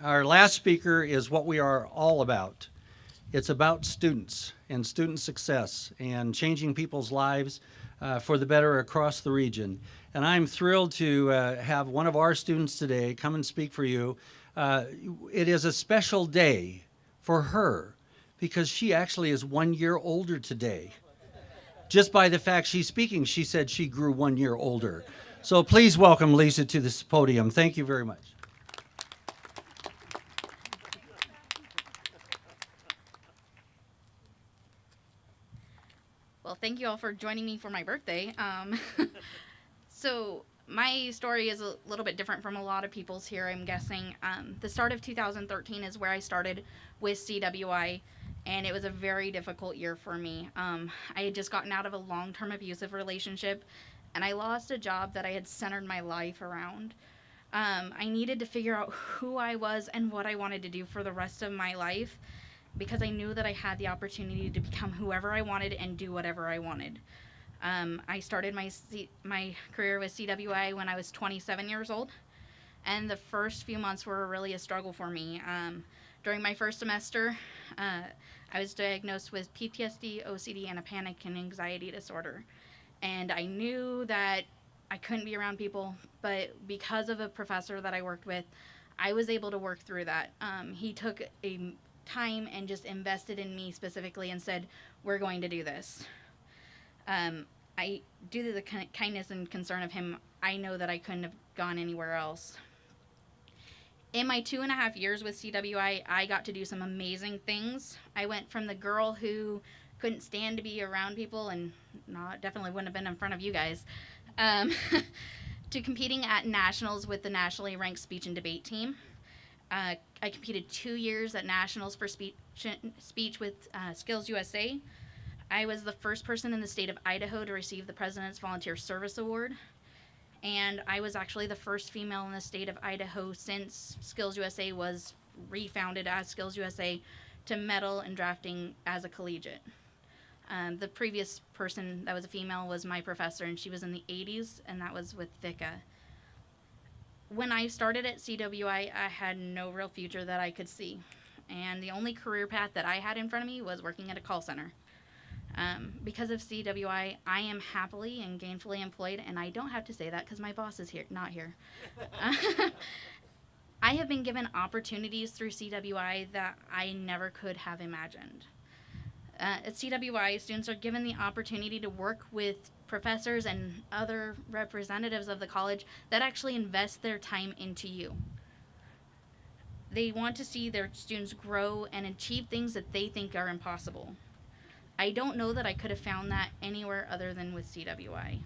Our last speaker is what we are all about. It's about students and student success and changing people's lives for the better across the region. And I'm thrilled to have one of our students today come and speak for you. It is a special day for her because she actually is 1 year older today. Just by the fact she's speaking, she said she grew 1 year older. So please welcome Lisa to this podium. Thank you very much. Well, thank you all for joining me for my birthday. So my story is a little bit different from a lot of people's here, I'm guessing. The start of 2013 is where I started with CWI, and it was a very difficult year for me. I had just gotten out of a long-term abusive relationship, and I lost a job that I had centered my life around. I needed to figure out who I was and what I wanted to do for the rest of my life, because I knew that I had the opportunity to become whoever I wanted and do whatever I wanted. I started my career with CWI when I was 27 years old, and the first few months were really a struggle for me. During my first semester, I was diagnosed with PTSD, OCD, and a panic and anxiety disorder. And I knew that I couldn't be around people, but because of a professor that I worked with, I was able to work through that. He took a time and just invested in me specifically and said, we're going to do this. Due to the kindness and concern of him, I know that I couldn't have gone anywhere else. In my 2.5 years with CWI, I got to do some amazing things. I went from the girl who couldn't stand to be around people, and definitely wouldn't have been in front of you guys, to competing at nationals with the nationally ranked speech and debate team. I competed 2 years at nationals for speech with Skills USA. I was the first person in the state of Idaho to receive the President's Volunteer Service Award. And I was actually the first female in the state of Idaho since Skills USA was refounded as Skills USA to medal in drafting as a collegiate. The previous person that was a female was my professor, and she was in the 80s, and that was with VICA. When I started at CWI, I had no real future that I could see. And the only career path that I had in front of me was working at a call center. Because of CWI, I am happily and gainfully employed, and I don't have to say that because my boss is not here. I have been given opportunities through CWI that I never could have imagined. At CWI, students are given the opportunity to work with professors and other representatives of the college that actually invest their time into you. They want to see their students grow and achieve things that they think are impossible. I don't know that I could have found that anywhere other than with CWI.